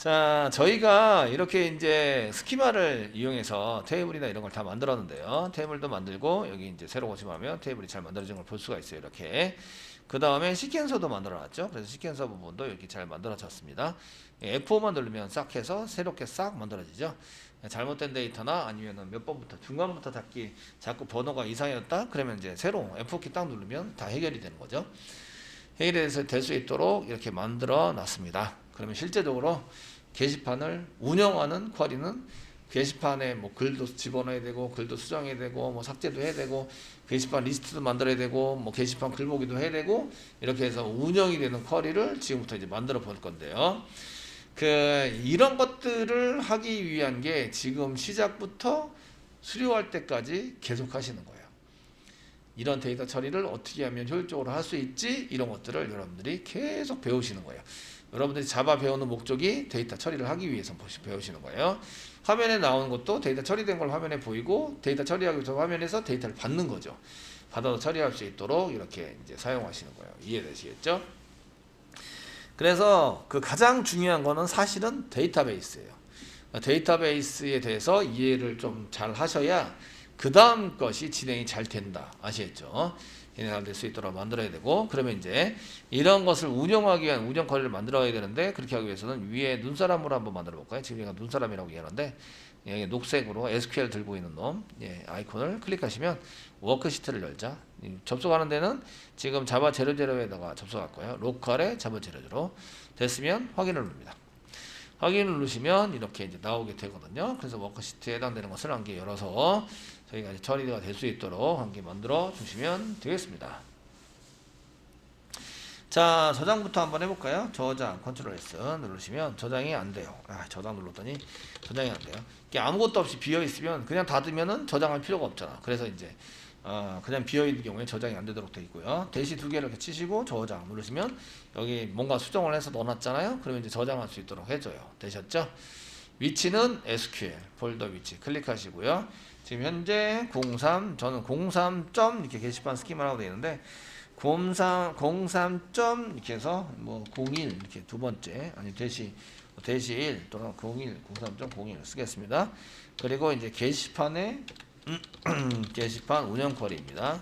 자, 저희가 이렇게 이제 스키마를 이용해서 테이블이나 이런 걸 다 만들었는데요. 테이블도 만들고 여기 이제 새로 고침하면 테이블이 잘 만들어진 걸 볼 수가 있어요. 이렇게. 그 다음에 시퀀서도 만들어 놨죠. 그래서 시퀀서 부분도 이렇게 잘 만들어졌습니다. F5만 누르면 싹 해서 새롭게 싹 만들어지죠. 잘못된 데이터나 아니면 몇 번부터 중간부터 자꾸 번호가 이상이었다 그러면 이제 새로 F4키 딱 누르면 다 해결이 되는 거죠. 해결이 될 수 있도록 이렇게 만들어 놨습니다. 그러면 실제적으로 게시판을 운영하는 쿼리는 게시판에 뭐 글도 집어넣어야 되고 글도 수정해야 되고 뭐 삭제도 해야 되고 게시판 리스트도 만들어야 되고 뭐 게시판 글 보기도 해야 되고 이렇게 해서 운영이 되는 쿼리를 지금부터 이제 만들어 볼 건데요. 이런 것들을 하기 위한 게 지금 시작부터 수료할 때까지 계속 하시는 거예요. 이런 데이터 처리를 어떻게 하면 효율적으로 할 수 있지 이런 것들을 여러분들이 계속 배우시는 거예요. 여러분들이 자바 배우는 목적이 데이터 처리를 하기 위해서 배우시는 거예요. 화면에 나오는 것도 데이터 처리된 걸 화면에 보이고 데이터 처리하기 위해서 화면에서 데이터를 받는 거죠. 받아서 처리할 수 있도록 이렇게 이제 사용하시는 거예요. 이해되시겠죠? 그래서 가장 중요한 거는 사실은 데이터베이스예요. 데이터베이스에 대해서 이해를 좀 잘 하셔야 그 다음 것이 진행이 잘 된다. 아시겠죠? 진행이 잘 될 수 있도록 만들어야 되고 그러면 이제 이런 것을 운영하기 위한 운영 쿼리를 만들어야 되는데 그렇게 하기 위해서는 위에 눈사람으로 한번 만들어 볼까요? 지금 제가 눈사람이라고 얘기하는데 여기 녹색으로 SQL 들고 있는 놈 아이콘을 클릭하시면 워크시트를 열자. 접속하는 데는 지금 자바 제로제로에다가 접속할 거예요. 로컬에 자바 제로제로 됐으면 확인을 누릅니다. 확인을 누르시면 이렇게 이제 나오게 되거든요. 그래서 워크시트에 해당되는 것을 한 개 열어서 저희가 이제 처리가 될 수 있도록 한 개 만들어 주시면 되겠습니다. 자, 저장부터 한번 해볼까요? 저장, 컨트롤 S 누르시면 저장이 안 돼요. 저장 눌렀더니 저장이 안 돼요. 이게 아무것도 없이 비어 있으면 그냥 닫으면은 저장할 필요가 없잖아. 그래서 이제 그냥 비어 있는 경우에 저장이 안 되도록 되어 있고요. 대시 두 개를 이렇게 치시고 저장 누르시면 여기 뭔가 수정을 해서 넣어놨잖아요. 그러면 이제 저장할 수 있도록 해줘요. 되셨죠? 위치는 SQL 폴더 위치 클릭하시고요. 지금 현재 03 저는 03. 이렇게 게시판 스키마라고 되어 있는데 03. 이렇게 해서 뭐 01 이렇게 두 번째 아니 대시 1 또는 01 03.01 쓰겠습니다. 그리고 이제 게시판에 게시판 운영 쿼리입니다.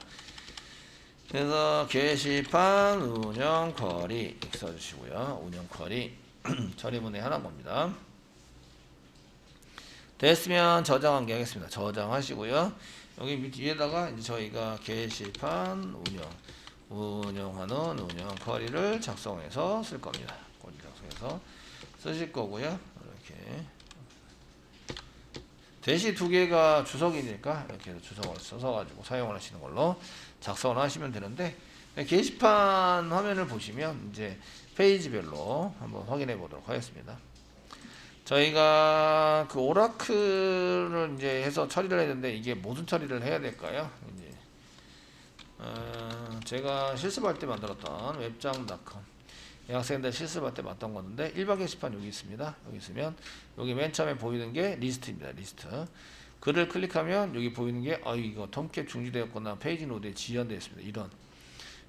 그래서 게시판 운영 쿼리 이렇게 써주시고요. 운영 쿼리 처리문에 하나 겁니다. 됐으면 저장한 게 하겠습니다. 저장하시고요. 여기 위에다가 이제 저희가 게시판 운영하는 운영 쿼리를 작성해서 쓸 겁니다. 쿼리 작성해서 쓰실 거고요. 이렇게 대시 두 개가 주석이니까 이렇게 해서 주석을 써서 가지고 사용을 하시는 걸로 작성을 하시면 되는데 게시판 화면을 보시면 이제 페이지별로 한번 확인해 보도록 하겠습니다. 저희가 오라클을 이제 해서 처리를 해야 되는데 이게 무슨 처리를 해야 될까요? 이제 제가 실습할 때 만들었던 웹장.com 학생들 실습할 때 봤던 건데 일반 게시판 여기 있습니다. 여기 있으면 여기 맨 처음에 보이는 게 리스트입니다. 리스트. 글을 클릭하면 여기 보이는 게 이거 톰캡 중지되었거나 페이지 로드에 지연되어 있습니다. 이런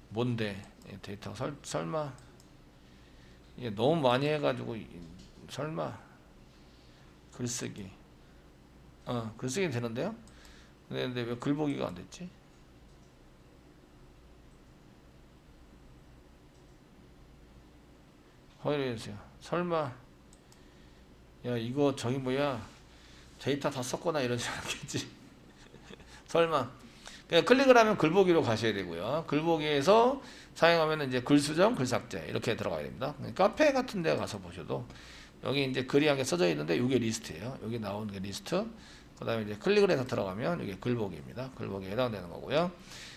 뭔데 데이터 설마 이게 너무 많이 해가지고 설마 글쓰기 글쓰기 되는데요? 근데 왜 글보기가 안 됐지? 확인해주세요. 설마 야 이거 저기 뭐야 데이터 다 썼거나 이러지 않겠지? 설마 그냥 클릭을 하면 글보기로 가셔야 되고요. 글보기에서 사용하면 이제 글 수정, 글 삭제 이렇게 들어가야 됩니다. 카페 같은 데 가서 보셔도 여기 이제 글이 한 개 써져 있는데 이게 리스트예요. 여기 나오는 게 리스트. 그 다음에 이제 클릭을 해서 들어가면 이게 글보기입니다. 글보기에 해당되는 거고요.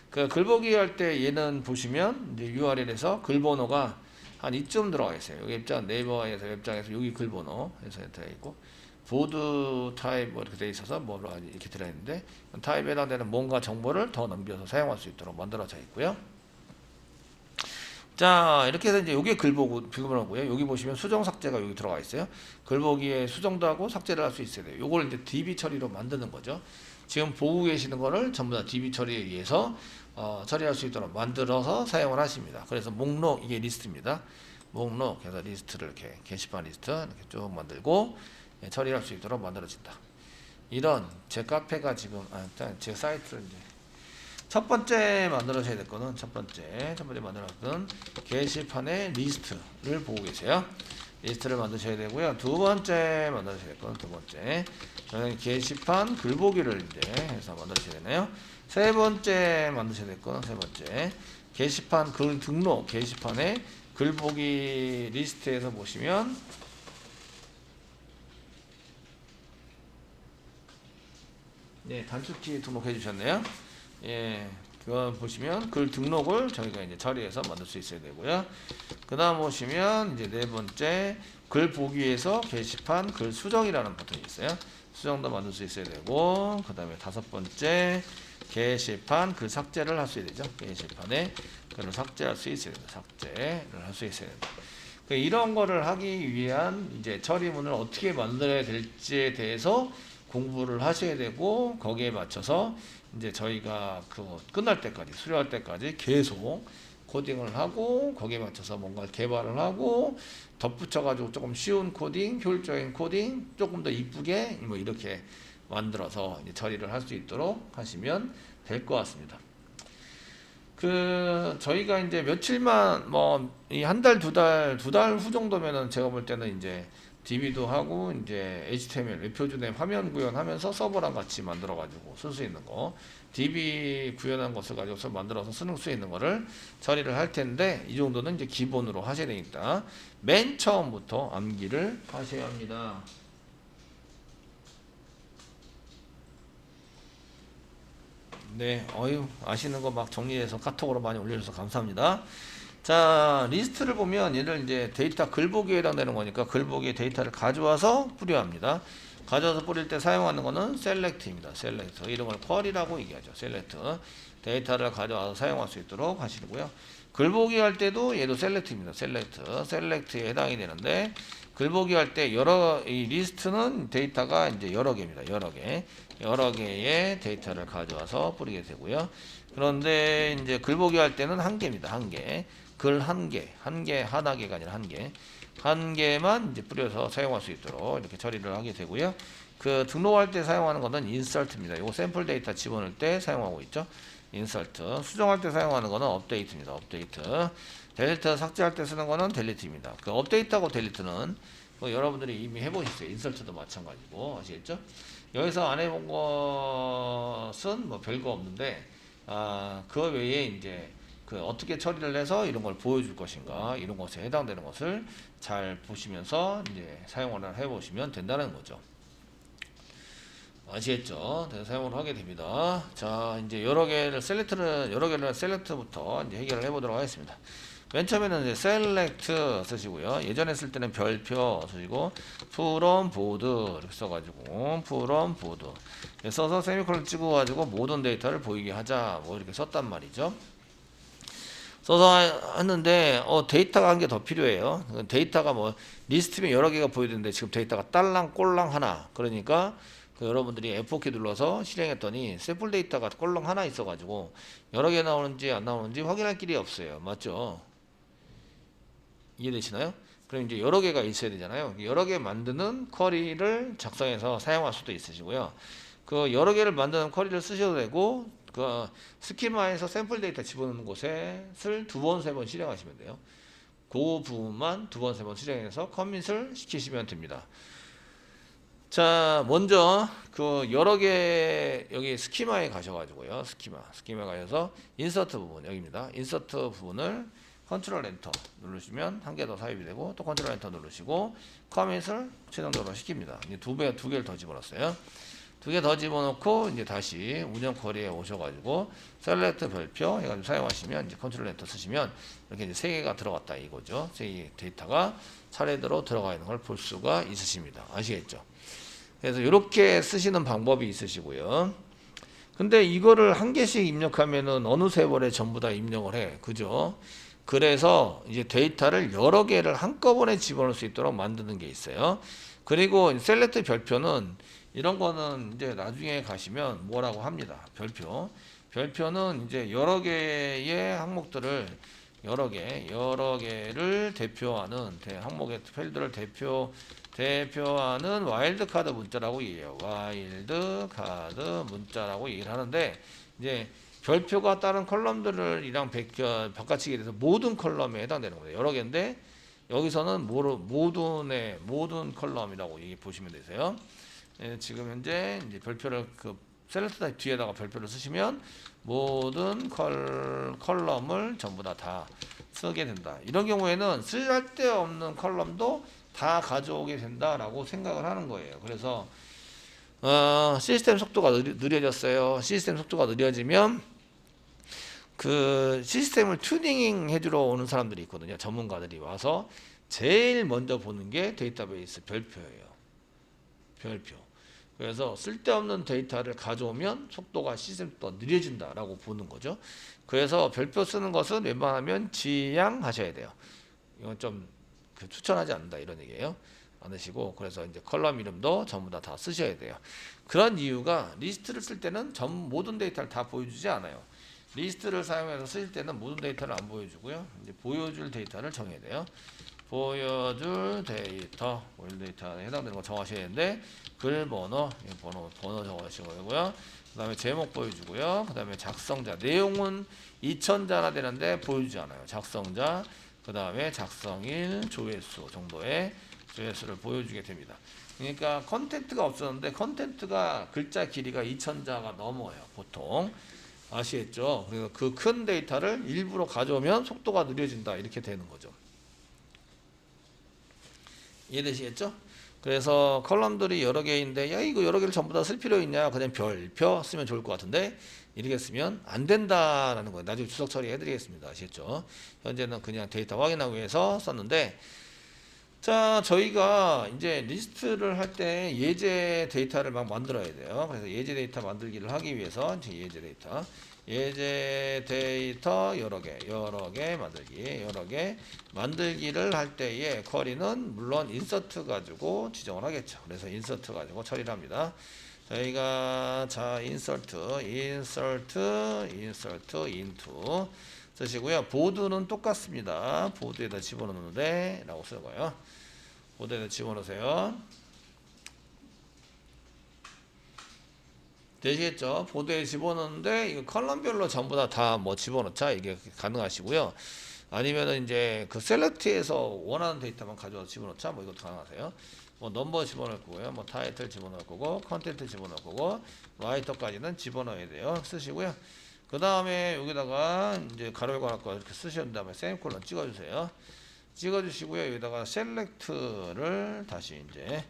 글보기 할 때 얘는 보시면 이제 URL에서 글번호가 한 이쯤 들어가 있어요. 여기 입장 네이버에서 웹장에서 여기 글번호 해서 들어 있고 보드 타입 뭐 이렇게 돼 있어서 뭐로 이렇게 들어 있는데 타입에 해당되는 뭔가 정보를 더 넘겨서 사용할 수 있도록 만들어져 있고요. 자 이렇게 해서 이제 여기 글번호고요. 여기 보시면 수정 삭제가 여기 들어가 있어요. 글보기에 수정도 하고 삭제를 할 수 있어야 돼요. 요걸 이제 DB 처리로 만드는 거죠. 지금 보고 계시는 거를 전부 다 DB 처리에 의해서 처리할 수 있도록 만들어서 사용을 하십니다. 그래서 목록 이게 리스트입니다. 목록 해서 리스트를 이렇게 게시판 리스트 이렇게 쭉 만들고 처리할 수 있도록 만들어진다. 이런 제 카페가 지금 제 사이트를 이제 첫 번째 만들어셔야 될 거는 첫 번째 만들었던 게시판의 리스트를 보고 계세요. 리스트를 만드셔야 되고요. 두 번째 만드셔야 될 거는 두 번째 저는 게시판 글보기를 이제 해서 만드셔야 되나요? 세 번째 만드셔야 될 거는 세 번째 게시판 글 등록 게시판의 글보기 리스트에서 보시면 네, 단축키 등록해 주셨네요. 예, 그거 보시면 글 등록을 저희가 이제 처리해서 만들 수 있어야 되고요. 그 다음 보시면 이제 네 번째 글 보기에서 게시판 글 수정이라는 버튼이 있어요. 수정도 만들 수 있어야 되고, 그 다음에 다섯 번째 게시판 글 삭제를 할 수 있어야 되죠. 게시판에 글을 삭제할 수 있어야 됩니다. 삭제를 할 수 있어야 됩니다. 이런 거를 하기 위한 이제 처리문을 어떻게 만들어야 될지에 대해서 공부를 하셔야 되고, 거기에 맞춰서 이제 저희가 그 끝날 때까지 수료할 때까지 계속 코딩을 하고 거기에 맞춰서 뭔가 개발을 하고 덧붙여 가지고 조금 쉬운 코딩, 효율적인 코딩, 조금 더 이쁘게 뭐 이렇게 만들어서 이제 처리를 할 수 있도록 하시면 될 것 같습니다. 그 저희가 이제 며칠만 뭐 이 한 달, 두 달 후 정도면은 제가 볼 때는 이제 DB도 하고 이제 HTML 웹표준에 화면 구현하면서 서버랑 같이 만들어 가지고 쓸 수 있는 거 DB 구현한 것을 가지고서 만들어서 쓰는 수 있는 거를 처리를 할 텐데, 이 정도는 이제 기본으로 하셔야 되니까 맨 처음부터 암기를 하셔야 합니다. 네, 아시는 거 막 정리해서 카톡으로 많이 올려주셔서 감사합니다. 자, 리스트를 보면 얘를 이제 데이터 글보기에 해당되는 거니까 글보기에 데이터를 가져와서 뿌려야 합니다. 가져와서 뿌릴 때 사용하는 거는 select입니다. select. 이름을 쿼리라고 얘기하죠. select. 데이터를 가져와서 사용할 수 있도록 하시고요. 글보기 할 때도 얘도 select입니다. select에 해당이 되는데, 글보기 할 때 이 리스트는 데이터가 이제 여러 개입니다. 여러 개의 데이터를 가져와서 뿌리게 되고요. 그런데 이제 글보기 할 때는 한 개입니다. 한 개. 글 한 개, 하나 개가 아니라 한 개만 이제 뿌려서 사용할 수 있도록 이렇게 처리를 하게 되고요. 그 등록할 때 사용하는 것은 insert입니다. 이거 샘플 데이터 집어넣을 때 사용하고 있죠. insert. 수정할 때 사용하는 것은 update입니다. update. 델리트 삭제할 때 쓰는 것은 delete입니다. 그 update하고 delete는 뭐 여러분들이 이미 해보셨어요. insert도 마찬가지고 아시겠죠? 여기서 안 해본 것은 뭐 별거 없는데, 그 외에 이제 그 어떻게 처리를 해서 이런 걸 보여줄 것인가, 이런 것에 해당되는 것을 잘 보시면서 이제 사용을 해보시면 된다는 거죠. 아시겠죠? 그래서 사용을 하게 됩니다. 자, 이제 여러 개를 셀렉트부터 이제 해결을 해보도록 하겠습니다. 맨 처음에는 이제 select 쓰시고요. 예전에 쓸 때는 별표 쓰시고 from board 이렇게 써가지고 from board 써서 세미콜론 찍어가지고 모든 데이터를 보이게 하자 뭐 이렇게 썼단 말이죠. 써서 했는데 데이터가 한 개 더 필요해요. 데이터가 뭐 리스트면 여러 개가 보여지는데 지금 데이터가 딸랑 꼴랑 하나. 그러니까 여러분들이 F4키 눌러서 실행했더니 샘플 데이터가 꼴랑 하나 있어가지고 여러 개 나오는지 안 나오는지 확인할 길이 없어요. 맞죠? 이해되시나요? 그럼 이제 여러 개가 있어야 되잖아요. 여러 개 만드는 쿼리를 작성해서 사용할 수도 있으시고요. 그 여러 개를 만드는 쿼리를 쓰셔도 되고, 그 스키마에서 샘플 데이터 집어넣는 곳을 두 번, 세 번 실행하시면 돼요. 그 부분만 두 번, 세 번 실행해서 커밋을 시키시면 됩니다. 자, 먼저 그 여러 개 여기 스키마에 가셔가지고요. 스키마 가셔서 인서트 부분 여기입니다. 인서트 부분을 컨트롤 엔터 누르시면 한 개 더 삽입이 되고, 또 컨트롤 엔터 누르시고 커밋을 최종적으로 시킵니다. 이제 두 개를 더 집어넣었어요. 두 개 더 집어넣고 이제 다시 운영 쿼리에 오셔가지고 셀렉트 별표 해가지고 사용하시면 이제 컨트롤 엔터 쓰시면 이렇게 이제 세 개가 들어갔다 이거죠. 세 개의 데이터가 차례대로 들어가 있는 걸 볼 수가 있으십니다. 아시겠죠? 그래서 이렇게 쓰시는 방법이 있으시고요. 근데 이거를 한 개씩 입력하면은 어느 세월에 전부 다 입력을 해. 그죠? 그래서 이제 데이터를 여러 개를 한꺼번에 집어넣을 수 있도록 만드는 게 있어요. 그리고 셀렉트 별표는 이런 거는 이제 나중에 가시면 뭐라고 합니다. 별표는 이제 여러 개의 항목들을 여러 개를 대표하는 항목의 필드를 대표하는 와일드카드 문자라고 얘기해요. 와일드카드 문자라고 얘기를 하는데, 이제 별표가 다른 컬럼들을 이랑 바꿔치기에 대해서 모든 컬럼에 해당되는 거예요. 여러 개인데 여기서는 모든 컬럼이라고 보시면 되세요. 예, 지금 현재 이제 별표를 셀렉트 뒤에다가 별표를 쓰시면 모든 컬럼을 전부 다 쓰게 된다. 이런 경우에는 쓸데없는 컬럼도 다 가져오게 된다라고 생각을 하는 거예요. 그래서 시스템 속도가 느려졌어요. 시스템 속도가 느려지면 그 시스템을 튜닝 해주러 오는 사람들이 있거든요. 전문가들이 와서 제일 먼저 보는 게 데이터베이스 별표예요. 별표. 그래서 쓸데없는 데이터를 가져오면 속도가 시스템 속도가 느려진다라고 보는 거죠. 그래서 별표 쓰는 것은 웬만하면 지양하셔야 돼요. 이건 좀 추천하지 않는다 이런 얘기예요. 않으시고, 그래서 이제 컬럼 이름도 전부 다 쓰셔야 돼요. 그런 이유가 리스트를 쓸 때는 모든 데이터를 다 보여주지 않아요. 리스트를 사용해서 쓸 때는 모든 데이터를 안 보여주고요. 이제 보여줄 데이터를 정해야 돼요. 보여줄 데이터, 데이터에 해당되는 거 정하셔야 되는데, 글 번호 적으시고요. 그 다음에 제목 보여주고요. 그 다음에 작성자, 내용은 2000자나 되는데 보여주지 않아요. 작성자, 그 다음에 작성일, 조회수 정도의 조회수를 보여주게 됩니다. 그러니까 컨텐트가 없었는데 컨텐트가 글자 길이가 2000자가 넘어요. 보통. 아시겠죠? 그래서 그 큰 데이터를 일부러 가져오면 속도가 느려진다. 이렇게 되는 거죠. 이해되시겠죠? 그래서 컬럼들이 여러 개인데, 야, 이거 여러 개를 전부 다 쓸 필요 있냐? 그냥 별표 쓰면 좋을 것 같은데, 이렇게 쓰면 안 된다라는 거예요. 나중에 주석 처리해 드리겠습니다. 아시겠죠? 현재는 그냥 데이터 확인하기 위해서 썼는데, 자, 저희가 이제 리스트를 할 때 예제 데이터를 막 만들어야 돼요. 그래서 예제 데이터 만들기를 하기 위해서 예제 데이터 여러 개 만들기를 할 때에 쿼리는 물론 인서트 가지고 지정을 하겠죠. 그래서 인서트 가지고 처리를 합니다. 저희가 인서트 into 쓰시고요. 보드는 똑같습니다. 보드에다 집어넣는데 라고 쓰고요. 보드에다 집어넣으세요. 되시겠죠? 보드에 집어넣는데 이거 컬럼별로 전부 다 집어넣자 이게 가능하시고요. 아니면은 이제 그 셀렉트에서 원하는 데이터만 가져와서 집어넣자 이것도 가능하세요. 넘버 집어넣을 거고요. 타이틀 집어넣을 거고, 컨텐트 집어넣을 거고, 라이터까지는 집어넣어야 돼요. 쓰시고요. 그 다음에 여기다가 이제 가로 열고 하나 이렇게 쓰신 다음에 세미콜론 찍어주세요. 찍어주시고요. 여기다가 셀렉트를 다시 이제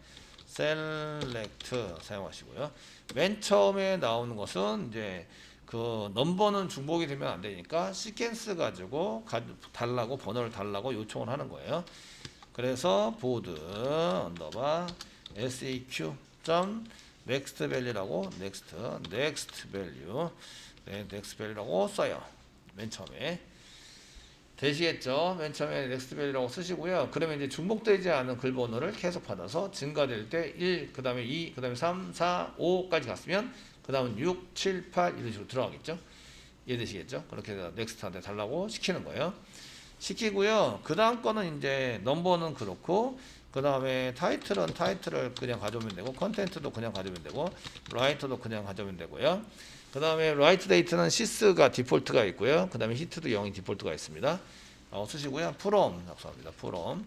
셀렉트 사용하시고요. 맨 처음에 나오는 것은 이제 그 넘버는 중복이 되면 안 되니까 시퀀스 가지고 달라고 번호를 달라고 요청을 하는 거예요. 그래서 보드 언더바 seq next value라고 next value라고 써요. 맨 처음에 되시겠죠? 맨 처음에 next value라고 쓰시고요. 그러면 이제 중복되지 않은 글 번호를 계속 받아서 증가될 때 1, 그 다음에 2, 그 다음에 3, 4, 5까지 갔으면 그 다음은 6, 7, 8 이런 식으로 들어가겠죠? 이해되시겠죠? 그렇게 해서 넥스트한테 달라고 시키는 거예요. 시키고요. 그 다음 거는 이제 넘버는 그렇고, 그 다음에 타이틀을 그냥 가져오면 되고, 컨텐트도 그냥 가져오면 되고, 라이터도 그냥 가져오면 되고요. 그 다음에 라이트 데이트는 시스가 디폴트가 있고요. 그 다음에 히트도 0이 디폴트가 있습니다. 쓰시고요. 프롬 작성합니다. 프롬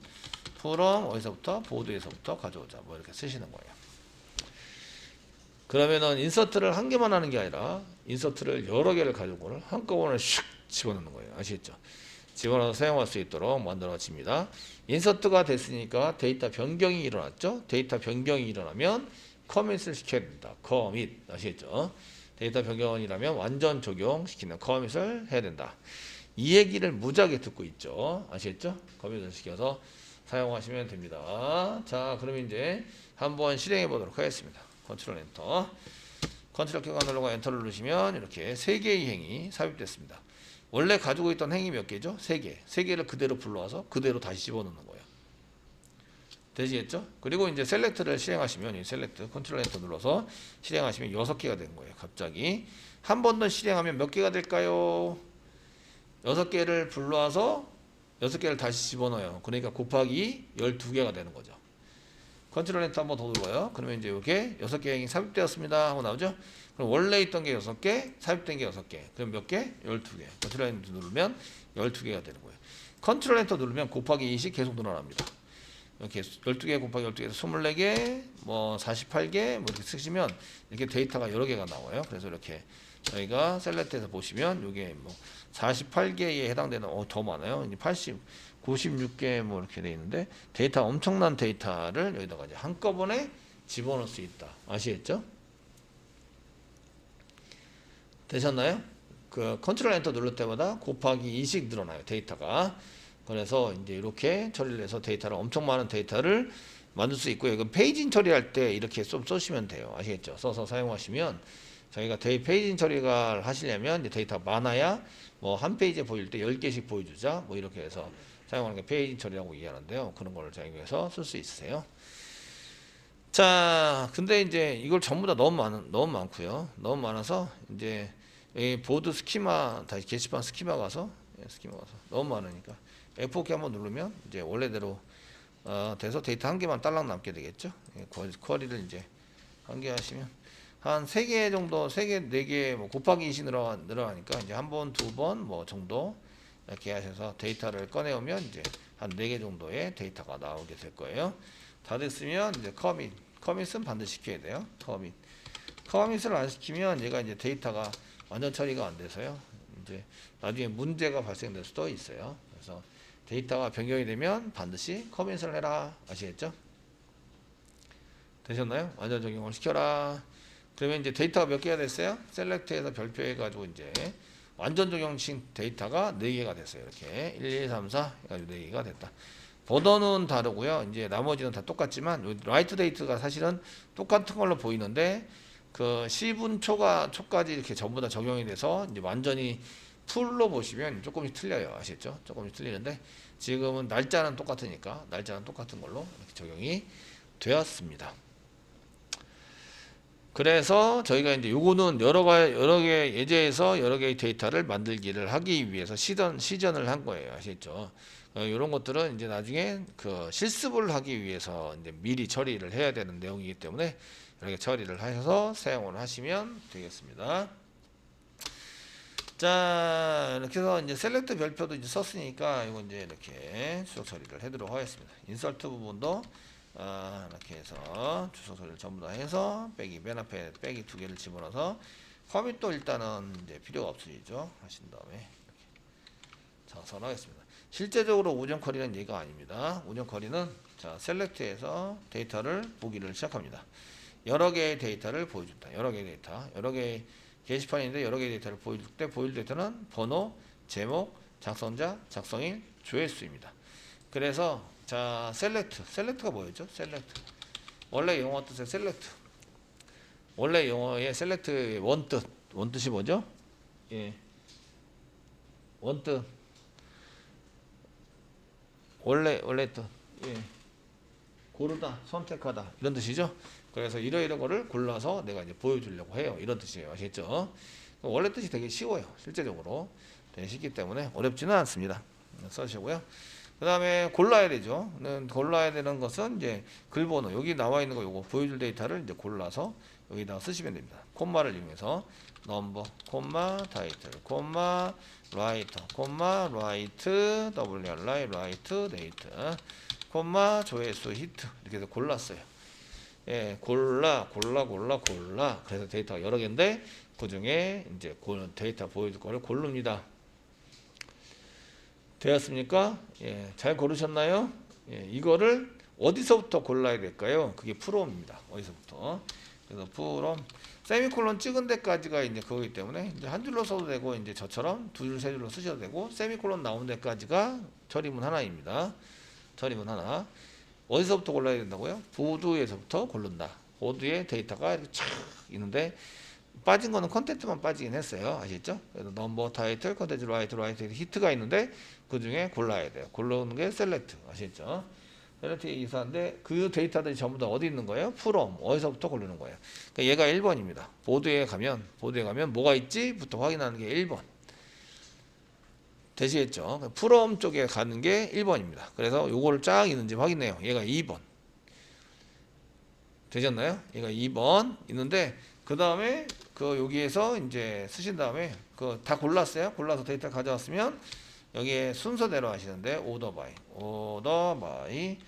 어디서부터? 보드에서부터 가져오자. 이렇게 쓰시는 거예요. 그러면은 인서트를 한 개만 하는 게 아니라 인서트를 여러 개를 가지고 한꺼번에 슉 집어넣는 거예요. 아시겠죠? 집어넣어서 사용할 수 있도록 만들어집니다. 인서트가 됐으니까 데이터 변경이 일어났죠. 데이터 변경이 일어나면 커밋을 시켜야 됩니다. 커밋 아시겠죠? 데이터 변경이라면 완전 적용시키는 커밋을 해야 된다. 이 얘기를 무지하게 듣고 있죠. 아시겠죠? 커밋을 시켜서 사용하시면 됩니다. 자, 그럼 이제 한번 실행해 보도록 하겠습니다. 컨트롤 엔터. 컨트롤 키가 누르고 엔터를 누르시면 이렇게 3개의 행이 삽입됐습니다. 원래 가지고 있던 행이 몇 개죠? 3개. 3개를 그대로 불러와서 그대로 다시 집어넣는 거예요. 되시겠죠? 그리고 이제 셀렉트를 실행하시면, 이 셀렉트 컨트롤 엔터 눌러서 실행하시면 6개가 된 거예요. 갑자기 한 번 더 실행하면 몇 개가 될까요? 6개를 불러와서 6개를 다시 집어넣어요. 그러니까 곱하기 12개가 되는 거죠. 컨트롤 엔터 한번 더 눌러요. 그러면 이제 이게 6개 행이 삽입되었습니다 하고 나오죠. 그럼 원래 있던 게 6개, 삽입된 게 6개. 그럼 몇 개? 12개. 컨트롤 엔터 누르면 12개가 되는 거예요. 컨트롤 엔터 누르면 곱하기 2씩 계속 늘어납니다. 이렇게 12개 곱하기 12개에서 24개, 뭐 48개 뭐 이렇게 쓰시면 이렇게 데이터가 여러 개가 나와요. 그래서 이렇게 저희가 셀렉트에서 보시면 이게 뭐 48개에 해당되는 더 많아요. 이제 80, 96개 뭐 이렇게 돼 있는데 데이터 엄청난 데이터를 여기다가 이제 한꺼번에 집어넣을 수 있다. 아시겠죠? 되셨나요? 그 컨트롤 엔터 누를 때마다 곱하기 2씩 늘어나요. 데이터가. 그래서 이제 이렇게 처리를 해서 데이터를 엄청 많은 데이터를 만들 수 있고요. 이건 페이징 처리할 때 이렇게 좀 쏘시면 돼요. 아시겠죠? 써서 사용하시면 저희가 페이징 처리가 하시려면 이제 데이터가 많아야 뭐 한 페이지에 보일 때 10개씩 보여주자 뭐 이렇게 해서 사용하는 게 페이징 처리라고 얘기하는데요. 그런 걸 사용해서 쓸 수 있으세요. 자, 근데 이제 이걸 전부 다 너무 많고요. 너무 많아서 이제 이 보드 스키마 다시 게시판 스키마 가서 너무 많으니까 F4키 한번 누르면 이제 원래대로 돼서 데이터 한 개만 딸랑 남게 되겠죠. 쿼리를 이제 한 개 하시면 한 3개 정도, 3개, 4개 뭐 곱하기 2씩 늘어나니까 이제 한 번, 두 번 뭐 정도 이렇게 하셔서 데이터를 꺼내오면 이제 한 4개 정도의 데이터가 나오게 될 거예요. 다 됐으면 이제 커밋은 반드시 시켜야 돼요. 커밋을 안 시키면 얘가 이제 데이터가 완전 처리가 안 돼서요. 이제 나중에 문제가 발생될 수도 있어요. 그래서 데이터가 변경이 되면 반드시 커밋을 해라. 아시겠죠? 되셨나요? 완전 적용을 시켜라. 그러면 이제 데이터가 몇 개가 됐어요? 셀렉트에서 별표해가지고 이제 완전 적용신 데이터가 4개가 됐어요. 이렇게 1, 2, 3, 4 해가지고 4개가 됐다. 버전은 다르고요. 이제 나머지는 다 똑같지만 라이트 데이터가 사실은 똑같은 걸로 보이는데 그 10분 초까지 이렇게 전부 다 적용이 돼서 이제 완전히 풀로 보시면 조금씩 틀려요. 아시겠죠? 조금씩 틀리는데 지금은 날짜는 똑같으니까 날짜는 똑같은 걸로 이렇게 적용이 되었습니다. 그래서 저희가 이제 요거는 여러 개 예제에서 여러 개의 데이터를 만들기를 하기 위해서 시전을 한 거예요. 아시겠죠? 이런 것들은 이제 나중에 그 실습을 하기 위해서 이제 미리 처리를 해야 되는 내용이기 때문에 이렇게 처리를 하셔서 사용을 하시면 되겠습니다. 자, 이렇게 해서 이제 셀렉트 별표도 이제 썼으니까 이거 이제 이렇게 주소 처리를 해도록 하겠습니다. 인서트 부분도 이렇게 해서 주소 처리를 전부 다 해서 맨 앞에 빼기 2개를 집어넣어서 커밋도 일단은 이제 필요가 없으시죠. 하신 다음에 이렇게 작성하겠습니다. 실제적으로 우정 쿼리는 얘가 아닙니다. 우정 쿼리는 자, 셀렉트에서 데이터를 보기를 시작합니다. 여러 개의 데이터를 보여준다. 여러 개의 데이터, 여러 개의 게시판인데 여러 개의 데이터를 보여줄 때 보여줄 데이터는 번호, 제목, 작성자, 작성일, 조회수입니다. 그래서 자, 셀렉트가 뭐였죠? 셀렉트. 원래 영어 뜻의 셀렉트. 원래 영어의 셀렉트의 원뜻이 뭐죠? 예. 원뜻. 원래 뜻. 예. 고르다, 선택하다 이런 뜻이죠. 그래서 이러이런 거를 골라서 내가 이제 보여주려고 해요. 이런 뜻이에요. 아시겠죠? 원래 뜻이 되게 쉬워요. 실제적으로 되게 쉽기 때문에 어렵지는 않습니다. 써주시고요. 그 다음에 골라야 되죠. 골라야 되는 것은 이제 글번호 여기 나와 있는 거 요거 보여줄 데이터를 이제 골라서 여기다가 쓰시면 됩니다. 콤마를 이용해서 넘버, 콤마, 타이틀, 콤마, 라이터, 콤마, 라이트, WRI, 라이트, 데이트, 콤마, 조회수, 히트 이렇게 해서 골랐어요. 예, 골라. 그래서 데이터가 여러 개인데 그 중에 이제 데이터 보여줄 거를 고릅니다. 되었습니까? 예, 잘 고르셨나요? 예, 이거를 어디서부터 골라야 될까요? 그게 프롬입니다. 어디서부터? 그래서 프롬 세미콜론 찍은 데까지가 이제 그거기 때문에 이제 한 줄로 써도 되고 이제 저처럼 두 줄, 세 줄로 쓰셔도 되고 세미콜론 나온 데까지가 처리문 하나입니다. 처리문 하나. 어디서부터 골라야 된다고요? 보드에서부터 고른다. 보드에 데이터가 이렇게 촥 있는데 빠진 거는 컨텐츠만 빠지긴 했어요. 아시겠죠? 그래서 넘버, 타이틀, 컨텐츠, 라이트, 히트가 있는데 그 중에 골라야 돼요. 고르는 게 셀렉트. 아시겠죠? 셀렉트 이사인데 그 데이터들이 전부 다 어디 있는 거예요? 프롬. 어디서부터 고르는 거예요? 그러니까 얘가 1번입니다. 보드에 가면 뭐가 있지? 부터 확인하는 게 1번. 되시겠죠? from 쪽에 가는 게 1번입니다. 그래서 요거를 쫙 있는지 확인해요. 얘가 2번. 되셨나요? 얘가 2번 있는데 그 다음에 그 여기에서 이제 쓰신 다음에 그 다 골랐어요. 골라서 데이터 가져왔으면 여기에 순서대로 하시는데 order by, order by,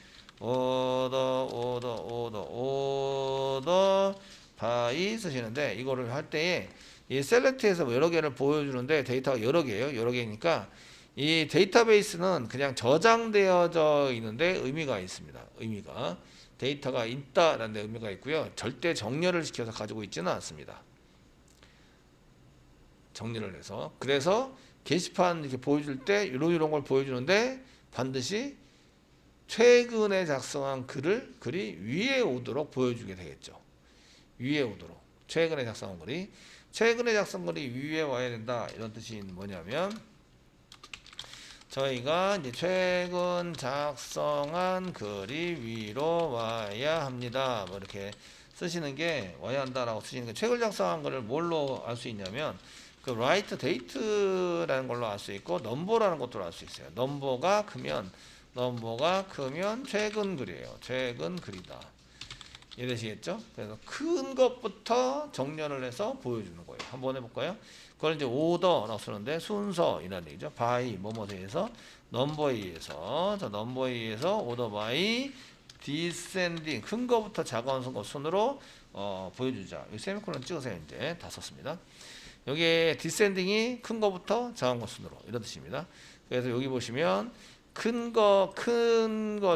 order by 쓰시는데 이거를 할 때에 이 select에서 여러 개를 보여주는데 데이터가 여러 개예요. 여러 개니까 이 데이터베이스는 그냥 저장되어져 있는데 의미가 있습니다. 의미가 데이터가 있다라는 데 의미가 있고요. 절대 정렬을 시켜서 가지고 있지는 않습니다. 정리를 해서. 그래서 게시판 이렇게 보여줄 때 이런 걸 보여주는데 반드시 최근에 작성한 글이 위에 오도록 보여주게 되겠죠. 위에 오도록. 최근에 작성한 글이. 최근에 작성한 글이 위에 와야 된다. 이런 뜻이 뭐냐면 저희가 이제 최근 작성한 글이 위로 와야 합니다. 뭐 이렇게 쓰시는 게 와야 한다라고 쓰시는 게 최근 작성한 글을 뭘로 알 수 있냐면 그 write date라는 걸로 알 수 있고 number라는 것도 알 수 있어요. 넘버가 크면 최근 글이에요. 최근 글이다. 이해되시겠죠? 그래서 큰 것부터 정렬을 해서 보여주는 거예요. 한번 해볼까요? 그걸 이제 오더라고 쓰는데 순서이라는 얘기죠. by 뭐뭐에 의해서 넘버에 의해서 넘버에 의해서 오더 by descending 큰 거부터 작은 거 순으로 보여주자. 이 세미콜론 찍으세요. 이제 다 썼습니다. 여기에 descending이 큰 거부터 작은 거 순으로 이런 뜻입니다. 그래서 여기 보시면 큰 거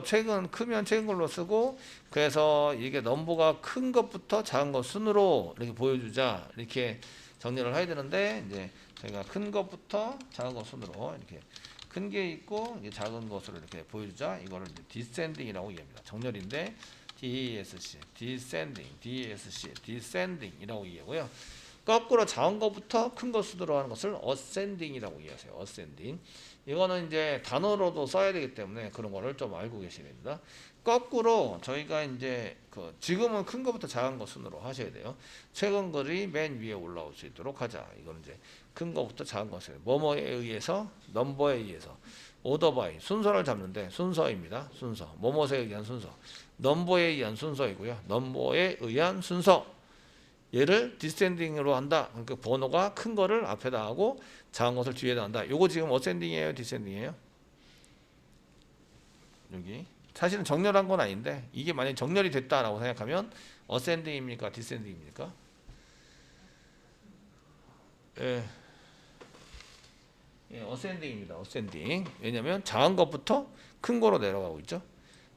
최근 크면 최근 걸로 쓰고 그래서 이게 넘버가 큰 것부터 작은 것 순으로 이렇게 보여주자 이렇게 정리를 해야 되는데 이제 저희가 큰 것부터 작은 것 순으로 이렇게 큰 게 있고 이제 작은 것으로 이렇게 보여주자 이거를 이제 descending이라고 이해합니다. 정렬인데 descending이라고 이해하고요. 거꾸로 작은 것부터 큰 것으로 하는 것을 ascending이라고 이해하세요. ascending. 이거는 이제 단어로도 써야 되기 때문에 그런 거를 좀 알고 계셔야 됩니다. 거꾸로 저희가 이제 지금은 큰 것부터 작은 것 순으로 하셔야 돼요. 최근 글이 맨 위에 올라올 수 있도록 하자. 이건 이제 큰 것부터 작은 것을 뭐뭐에 의해서 넘버에 의해서 order by 순서를 잡는데 순서입니다. 순서 뭐뭐에 의한 순서 넘버에 의한 순서이고요. 넘버에 의한 순서 얘를 디센딩으로 한다. 그러니까 번호가 큰 거를 앞에다 하고 작은 것을 뒤에다 한다. 요거 지금 어센딩이에요, 디센딩이에요? 여기 사실은 정렬한 건 아닌데 이게 만약 정렬이 됐다라고 생각하면 어센딩입니까, 디센딩입니까? 예, 어센딩입니다. 어센딩. 왜냐면 작은 것부터 큰 거로 내려가고 있죠.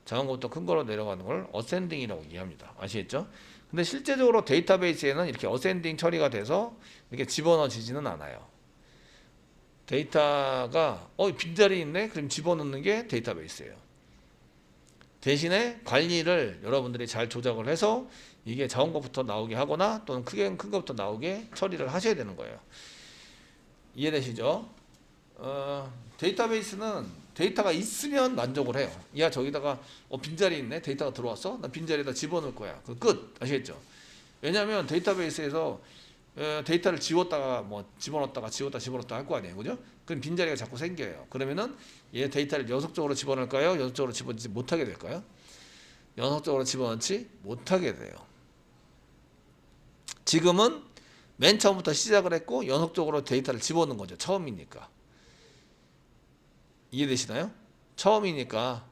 작은 것부터 큰 거로 내려가는 걸 어센딩이라고 이해합니다. 아시겠죠? 근데 실제적으로 데이터베이스에는 이렇게 어센딩 처리가 돼서 이렇게 집어넣어지지는 않아요. 데이터가 빈자리 있네? 그럼 집어넣는 게 데이터베이스예요. 대신에 관리를 여러분들이 잘 조작을 해서 이게 작은 것부터 나오게 하거나 또는 큰 것부터 나오게 처리를 하셔야 되는 거예요. 이해되시죠? 데이터베이스는 데이터가 있으면 만족을 해요. 야 저기다가 빈자리 있네. 데이터가 들어왔어. 나 빈자리에다 집어넣을 거야. 그 끝. 아시겠죠? 왜냐하면 데이터베이스에서 데이터를 지웠다가 집어넣었다가 집어넣었다 할 거 아니에요. 그죠? 그럼 빈자리가 자꾸 생겨요. 그러면은 얘 데이터를 연속적으로 집어넣을까요? 연속적으로 집어넣지 못하게 될까요? 연속적으로 집어넣지 못하게 돼요. 지금은 맨 처음부터 시작을 했고 연속적으로 데이터를 집어넣는 거죠. 처음이니까. 이해되시나요? 처음이니까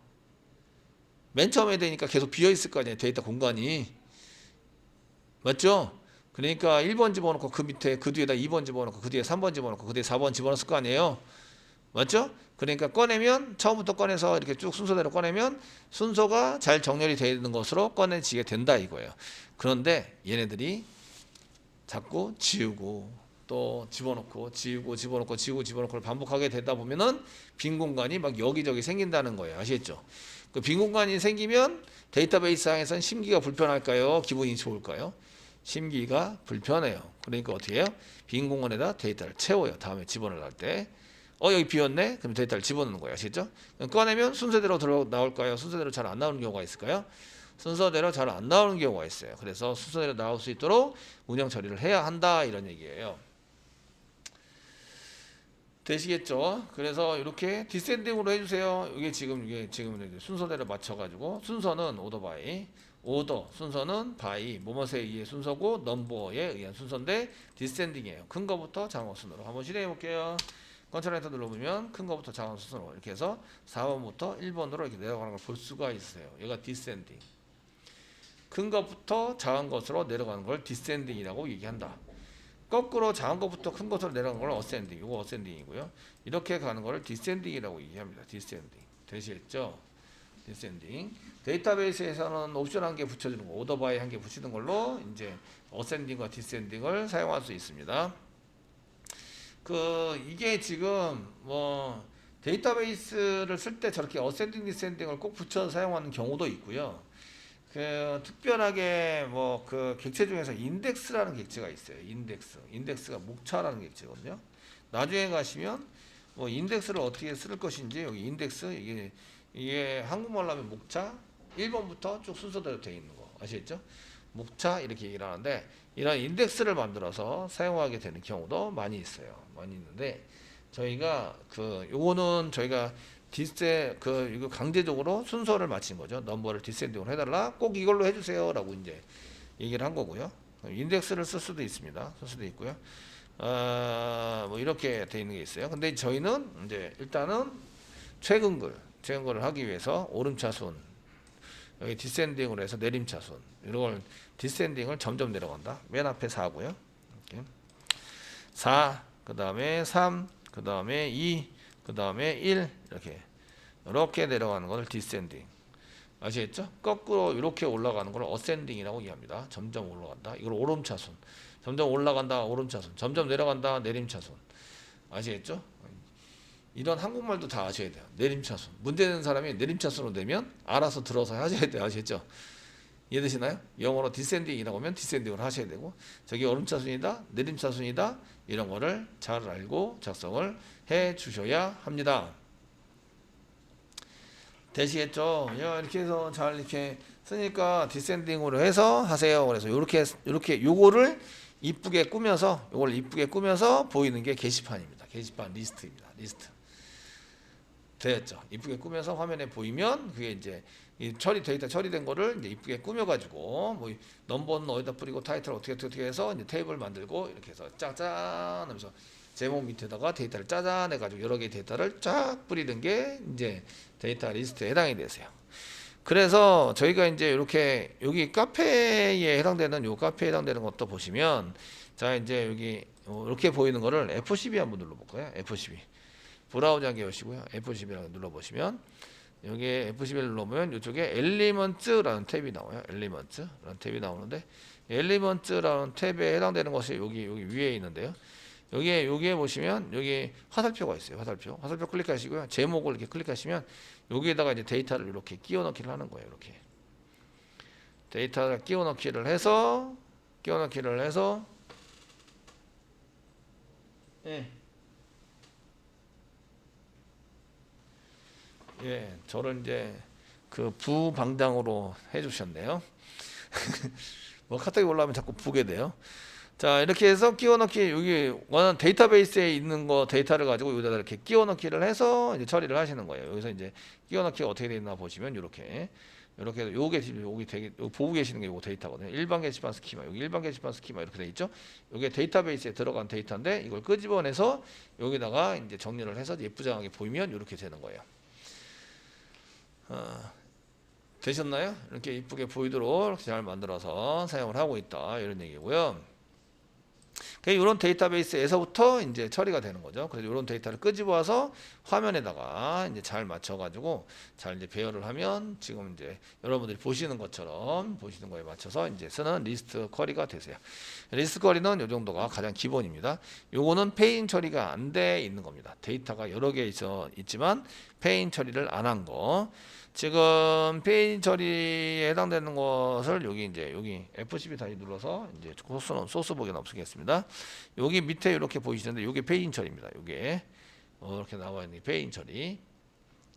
맨 처음에 되니까 계속 비어있을 거 아니에요. 데이터 공간이. 맞죠? 그러니까 1번 집어넣고 그 밑에 그 뒤에다 2번 집어넣고 그 뒤에 3번 집어넣고 그 뒤에 4번 집어넣었을 거 아니에요. 맞죠? 그러니까 꺼내면 처음부터 꺼내서 이렇게 쭉 순서대로 꺼내면 순서가 잘 정렬이 되어 있는 것으로 꺼내지게 된다 이거예요. 그런데 얘네들이 자꾸 지우고 또 집어넣고 지우고 집어넣고 지우고 집어넣고를 반복하게 되다 보면은 빈 공간이 막 여기저기 생긴다는 거예요. 아시겠죠? 그 빈 공간이 생기면 데이터베이스 상에서는 심기가 불편할까요? 기분이 좋을까요? 심기가 불편해요. 그러니까 어떻게 해요? 빈 공간에다 데이터를 채워요. 다음에 집어넣을 때 여기 비었네? 그럼 데이터를 집어넣는 거예요. 아시겠죠? 꺼내면 순서대로 나올까요? 순서대로 잘 안 나오는 경우가 있을까요? 순서대로 잘 안 나오는 경우가 있어요. 그래서 순서대로 나올 수 있도록 운영 처리를 해야 한다 이런 얘기예요. 되시겠죠? 그래서 이렇게 디센딩으로 해주세요. 이게 지금 순서대로 맞춰가지고 순서는 오더 바이, 오더 순서는 바이 뭐뭐에 의해 순서고 넘버에 의한 순서인데 디센딩이에요. 큰 거부터 작은 순으로 한번 실행해 볼게요. 컨트롤 엔터 눌러보면 큰 거부터 작은 순으로 이렇게 해서 4번부터 1번으로 이렇게 내려가는 걸 볼 수가 있어요. 얘가 디센딩. 큰 것부터 작은 것으로 내려가는 걸 디센딩이라고 얘기한다. 거꾸로 작은 것부터 큰 것으로 내려가는 걸 어센딩. 이거 어센딩이고요. 이렇게 가는 거를 디센딩이라고 얘기합니다. 디센딩. 되시겠죠? 디센딩. 데이터베이스에서는 옵션 한 개 붙여주는 거, 오더 바이 한 개 붙이는 걸로 이제 어센딩과 디센딩을 사용할 수 있습니다. 이게 지금 뭐 데이터베이스를 쓸 때 저렇게 어센딩, 디센딩을 꼭 붙여서 사용하는 경우도 있고요. 특별하게 뭐 객체 중에서 인덱스라는 객체가 있어요. 인덱스가 목차라는 객체거든요. 나중에 가시면 뭐 인덱스를 어떻게 쓸 것인지 여기 인덱스 이게 한국말로 하면 목차 1번부터 쭉 순서대로 되어 있는 거 아시겠죠? 목차 이렇게 얘기를 하는데 이런 인덱스를 만들어서 사용하게 되는 경우도 많이 있어요. 많이 있는데 저희가 요거는 저희가 이거 강제적으로 순서를 맞춘 거죠. 넘버를 디센딩으로 해달라. 꼭 이걸로 해주세요라고 이제 얘기를 한 거고요. 인덱스를 쓸 수도 있습니다. 쓸 수도 있고요. 뭐 이렇게 돼 있는 게 있어요. 근데 저희는 이제 일단은 최근 글을 하기 위해서 오름차순 여기 디센딩으로 해서 내림차순 이런 걸 디센딩을 점점 내려간다. 맨 앞에 4고요. 이렇게 4, 그 다음에 3, 그 다음에 2, 그 다음에 1 이렇게 내려가는 것을 디센딩. 아시겠죠? 거꾸로 이렇게 올라가는 걸 어센딩이라고 얘기합니다. 점점 올라간다. 이걸 오름차순. 점점 올라간다. 오름차순. 점점 내려간다. 내림차순. 아시겠죠? 이런 한국말도 다 아셔야 돼요. 내림차순. 문제되는 사람이 내림차순으로 되면 알아서 들어서 하셔야 돼요. 아시겠죠? 이해되시나요? 영어로 디센딩이라고 하면 디센딩을 하셔야 되고 저기 오름차순이다. 내림차순이다. 이런 거를 잘 알고 작성을 해 주셔야 합니다. 되시겠죠? 이렇게 해서 잘 이렇게 쓰니까 디센딩으로 해서 하세요. 그래서 요렇게 요거를 이쁘게 꾸며서 보이는 게 게시판입니다. 게시판 리스트입니다. 리스트. 되었죠? 이쁘게 꾸며서 화면에 보이면 그게 이제 데이터 처리된 거를 이제 이쁘게 꾸며가지고 뭐 넘버는 어디다 뿌리고 타이틀 어떻게 해서 이제 테이블 만들고 이렇게 해서 짜잔 하면서 제목 밑에다가 데이터를 짜잔 해가지고 여러 개의 데이터를 쫙 뿌리는 게 이제 데이터 리스트에 해당이 되세요. 그래서 저희가 이제 이렇게 여기 카페에 해당되는 것도 보시면 자 이제 여기 이렇게 보이는 거를 F12 한번 눌러볼까요? F12 브라우저 한 개 여시고요. F12라고 눌러보시면 여기에 F11을 눌러보면 이쪽에 엘리먼트라는 탭이 나와요. 엘리먼트라는 탭이 나오는데 엘리먼트라는 탭에 해당되는 것이 여기 위에 있는데요. 여기에 보시면 여기 화살표가 있어요. 화살표 클릭하시고요. 제목을 이렇게 클릭하시면 여기에다가 이제 데이터를 이렇게 끼워 넣기를 하는 거예요. 이렇게 데이터를 끼워 넣기를 해서 저를 이제 부방장으로 해주셨네요. 뭐 카톡이 올라오면 자꾸 보게 돼요. 자 이렇게 해서 끼워넣기 여기 원하는 데이터베이스에 있는 거 데이터를 가지고 여기다 이렇게 끼워넣기를 해서 이제 처리를 하시는 거예요. 여기서 이제 끼워넣기가 어떻게 되어 있나 보시면 요게 되게 보고 계시는 게 요거 데이터거든요. 일반 게시판 스키마 여기 일반 게시판 스키마 이렇게 돼 있죠. 요게 데이터베이스에 들어간 데이터인데 이걸 끄집어내서 여기다가 이제 정리를 해서 예쁘장하게 보이면 이렇게 되는 거예요. 되셨나요? 이렇게 이쁘게 보이도록 이렇게 잘 만들어서 사용을 하고 있다 이런 얘기고요. 이런 데이터베이스에서부터 이제 처리가 되는 거죠. 그래서 이런 데이터를 끄집어와서 화면에다가 이제 잘 맞춰가지고 잘 이제 배열을 하면 지금 이제 여러분들이 보시는 거에 맞춰서 이제 쓰는 리스트 쿼리가 되세요. 리스트 쿼리는 이 정도가 가장 기본입니다. 요거는 페인 처리가 안 돼 있는 겁니다. 데이터가 여러 개 있지만 페인 처리를 안 한 거. 지금 페인 처리에 해당되는 것을 여기 F12 다시 눌러서 이제 소스 보기는 없겠습니다. 여기 밑에 이렇게 보이시는데 이게 페인 처리입니다. 이게 이렇게 나와 있는 페인 처리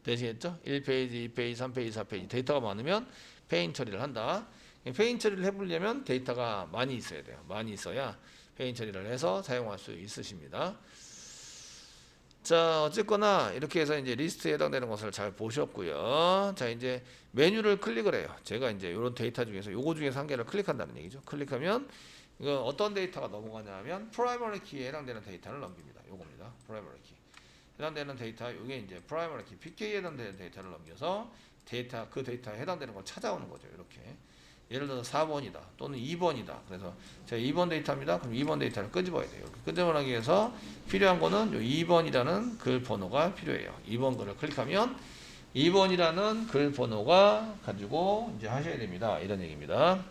되시겠죠? 1페이지, 2페이지, 3페이지, 4페이지 데이터가 많으면 페인 처리를 한다. 페인 처리를 해보려면 데이터가 많이 있어야 돼요. 많이 있어야 페인 처리를 해서 사용할 수 있으십니다. 자, 어쨌거나 이렇게 해서 이제 리스트에 해당되는 것을 잘 보셨고요. 자, 이제 메뉴를 클릭을 해요. 제가 이제 이런 데이터 중에서 요거 중에서 한 개를 클릭한다는 얘기죠. 클릭하면 이거 어떤 데이터가 넘어가냐 하면 프라이머리 키에 해당되는 데이터를 넘깁니다. 요겁니다. 프라이머리 키. 해당되는 데이터, 요게 이제 프라이머리 키, PK에 해당되는 데이터를 넘겨서 데이터, 그 데이터에 해당되는 걸 찾아오는 거죠. 이렇게. 예를 들어서 4번이다 또는 2번이다. 그래서 제가 2번 데이터입니다. 그럼 2번 데이터를 끄집어야 돼요. 끄집어내기 위해서 필요한 거는 요 2번이라는 글 번호가 필요해요. 2번 글을 클릭하면 2번이라는 글 번호가 가지고 이제 하셔야 됩니다. 이런 얘기입니다.